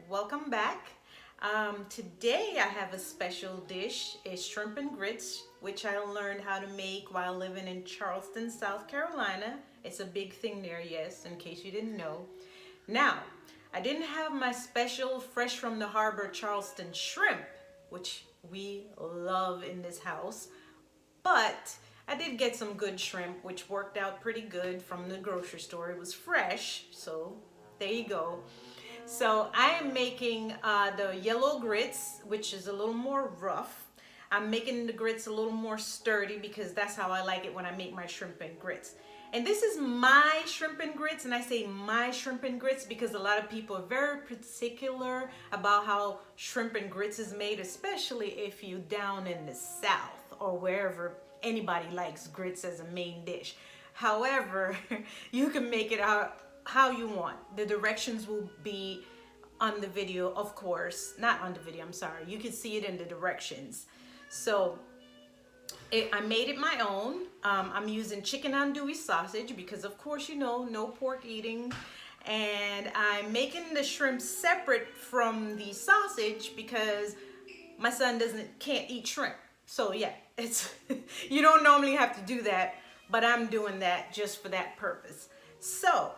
welcome back. Today I have a special dish. It's shrimp and grits, which I learned how to make while living in Charleston, South Carolina. It's a big thing there, yes, in case you didn't know. Now, I didn't have my special fresh from the harbor Charleston shrimp, which we love in this house, but I did get some good shrimp, which worked out pretty good from the grocery store. It was fresh, so there you go. So I am making the yellow grits, which is a little more rough. I'm making the grits a little more sturdy because that's how I like it when I make my shrimp and grits. And this is my shrimp and grits, and I say my shrimp and grits because a lot of people are very particular about how shrimp and grits is made, especially if you down in the South or wherever anybody likes grits as a main dish. However, you can make it out how you want. The directions will be on the video, of course. Not on the video, I'm sorry. You can see it in the directions. So I made it my own. I'm using chicken andouille sausage because of course you know, no pork eating. And I'm making the shrimp separate from the sausage because my son can't eat shrimp. So yeah, it's you don't normally have to do that, but I'm doing that just for that purpose. So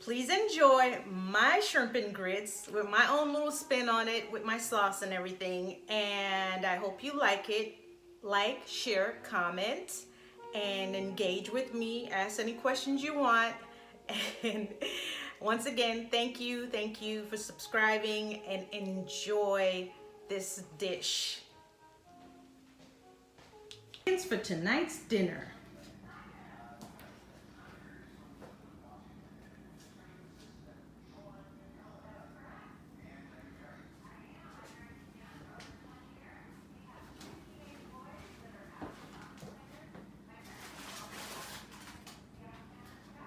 please enjoy my shrimp and grits with my own little spin on it with my sauce and everything. And I hope you like it. Like, share, comment, and engage with me. Ask any questions you want. And once again, thank you for subscribing and enjoy this dish. For tonight's dinner.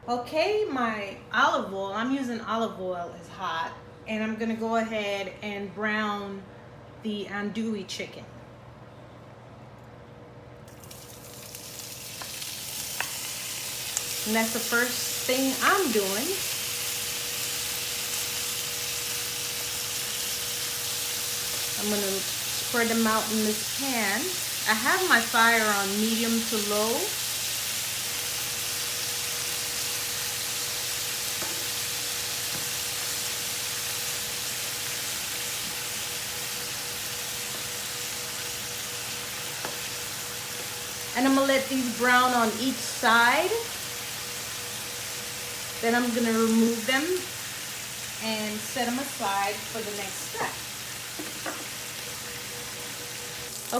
Okay, my olive oil, I'm using olive oil, is hot, and I'm gonna go ahead and brown the andouille chicken. And that's the first thing I'm doing. I'm gonna spread them out in this pan. I have my fire on medium to low. And I'm gonna let these brown on each side. Then I'm gonna remove them and set them aside for the next step.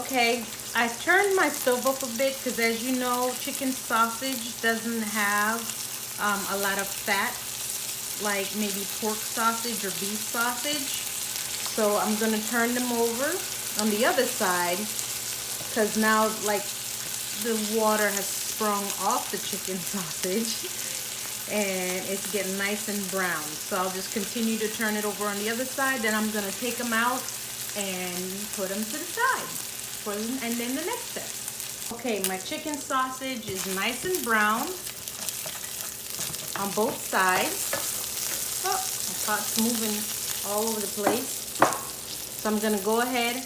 Okay, I turned my stove up a bit because, as you know, chicken sausage doesn't have a lot of fat like maybe pork sausage or beef sausage. So I'm gonna turn them over on the other side because now like the water has sprung off the chicken sausage and it's getting nice and brown. So I'll just continue to turn it over on the other side. Then I'm gonna take them out and put them to the side. And then the next step. Okay, my chicken sausage is nice and brown on both sides. Oh, my pot's moving all over the place. So I'm gonna go ahead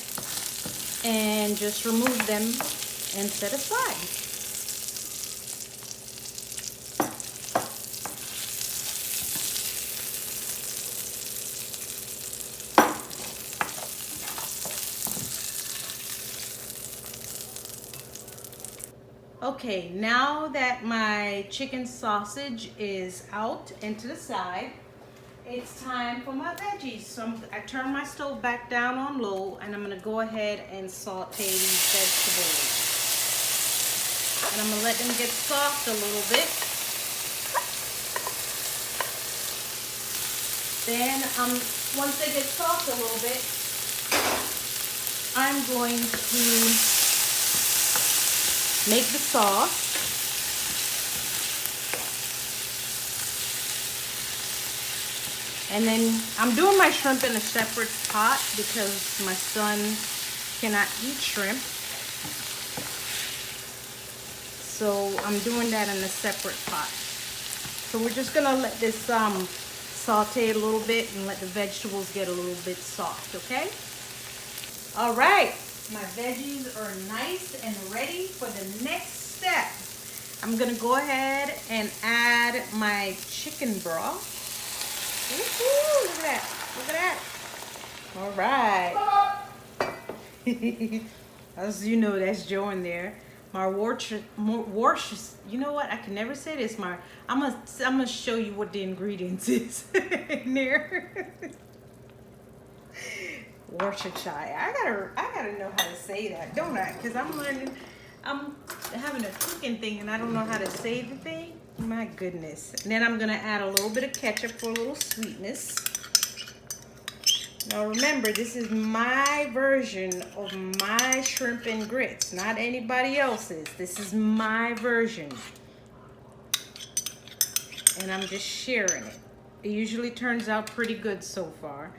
and just remove them and set aside. Okay, now that my chicken sausage is out and to the side, it's time for my veggies. So I turn my stove back down on low and I'm gonna go ahead and saute these vegetables. And I'm gonna let them get soft a little bit. Then once they get soft a little bit, I'm going to make the sauce. And then I'm doing my shrimp in a separate pot because my son cannot eat shrimp. So I'm doing that in a separate pot. So we're just gonna let this saute it a little bit and let the vegetables get a little bit soft, okay? All right, my veggies are nice and ready for the next step. I'm gonna go ahead and add my chicken broth. Woo-hoo, look at that, look at that. All right. As you know, that's Joe in there. My Worcestershire, you know what? I can never say this. I'm gonna show you what the ingredients is in there. Worcestershire. I gotta know how to say that, don't I? Because I'm having a cooking thing and I don't know how to say the thing. My goodness. And then I'm gonna add a little bit of ketchup for a little sweetness. Now remember, this is my version of my shrimp and grits, not anybody else's. This is my version. And I'm just sharing it. It usually turns out pretty good so far.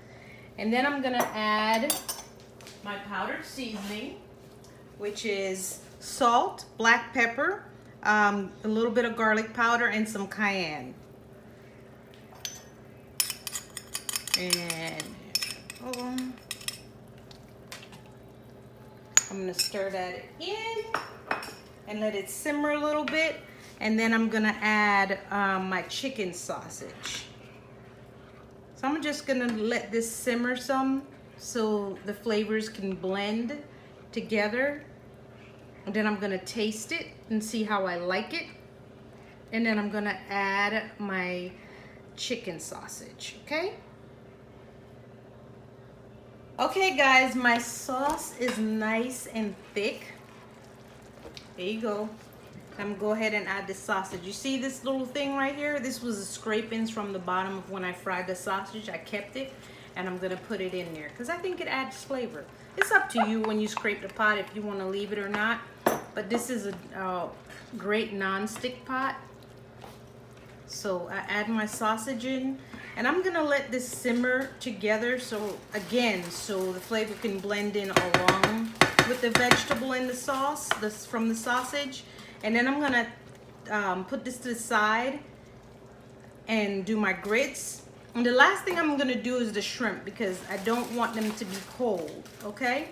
And then I'm gonna add my powdered seasoning, which is salt, black pepper, a little bit of garlic powder, and some cayenne. And I'm gonna stir that in and let it simmer a little bit. And then I'm gonna add my chicken sausage. So I'm just gonna let this simmer some so the flavors can blend together. And then I'm gonna taste it and see how I like it. And then I'm gonna add my chicken sausage, okay? Okay guys, my sauce is nice and thick. There you go. I'm gonna go ahead and add the sausage. You see this little thing right here? This was the scrapings from the bottom of when I fried the sausage. I kept it and I'm gonna put it in there because I think it adds flavor. It's up to you when you scrape the pot if you want to leave it or not. But this is a great non-stick pot. So I add my sausage in and I'm gonna let this simmer together so the flavor can blend in along with the vegetable and the sauce from the sausage. And then I'm gonna put this to the side and do my grits. And the last thing I'm gonna do is the shrimp because I don't want them to be cold, okay?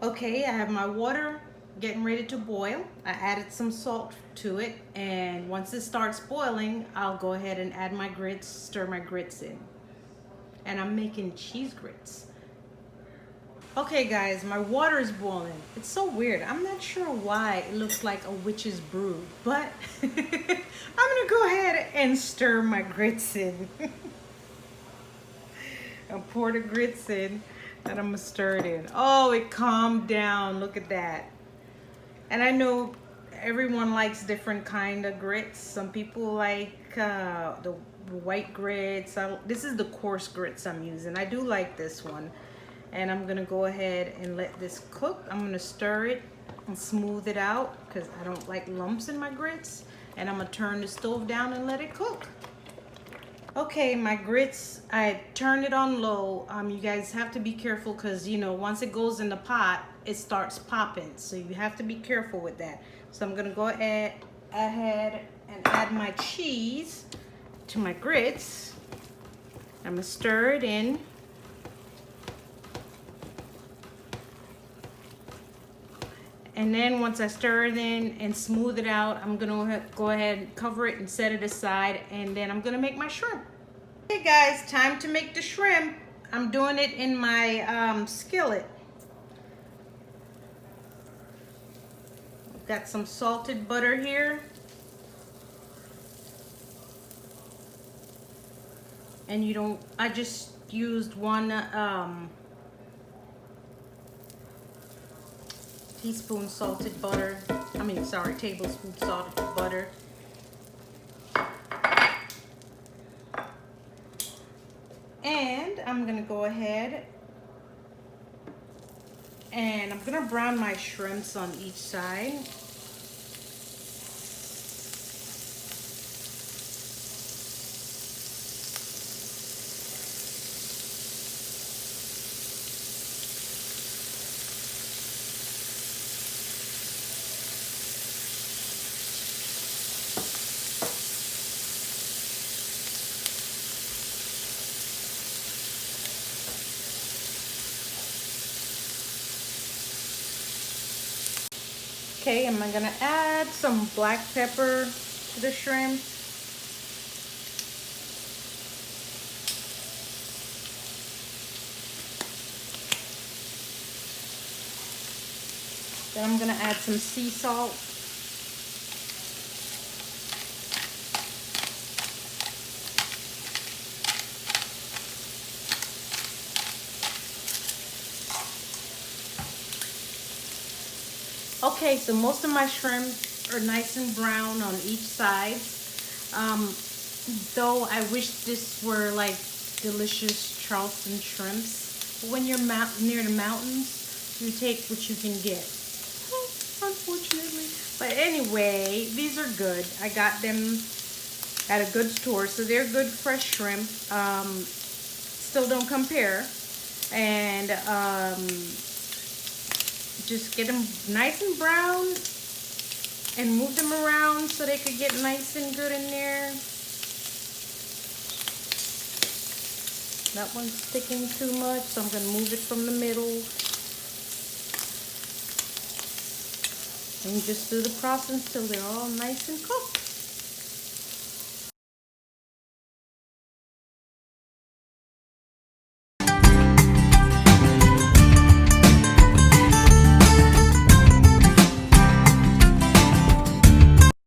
Okay, I have my water getting ready to boil. I added some salt to it, and once it starts boiling, I'll go ahead and add my grits, stir my grits in. And I'm making cheese grits. Okay guys, my water is boiling. It's so weird. I'm not sure why it looks like a witch's brew, but I'm gonna go ahead and stir my grits in. I'll pour the grits in and I'm gonna stir it in. Oh, it calmed down, look at that. And I know everyone likes different kind of grits. Some people like the white grits. This is the coarse grits I'm using. I do like this one. And I'm gonna go ahead and let this cook. I'm gonna stir it and smooth it out because I don't like lumps in my grits. And I'm gonna turn the stove down and let it cook. Okay, my grits, I turned it on low. You guys have to be careful because, you know, once it goes in the pot, it starts popping. So you have to be careful with that. So I'm gonna go ahead and add my cheese to my grits. I'm gonna stir it in. And then once I stir it in and smooth it out, I'm gonna go ahead and cover it and set it aside, and then I'm gonna make my shrimp. Okay guys, time to make the shrimp. I'm doing it in my skillet. Got some salted butter here. And I just used one tablespoon salted butter. And I'm gonna go ahead and I'm gonna brown my shrimps on each side. Okay, I'm gonna add some black pepper to the shrimp. Then I'm gonna add some sea salt. Okay, so most of my shrimp are nice and brown on each side. Though I wish this were like delicious Charleston shrimps. But when you're near the mountains, you take what you can get. Unfortunately. But anyway, these are good. I got them at a good store, so they're good fresh shrimp. Still don't compare. And just get them nice and brown and move them around so they could get nice and good in there. That one's sticking too much, so I'm going to move it from the middle. And just do the process until they're all nice and cooked.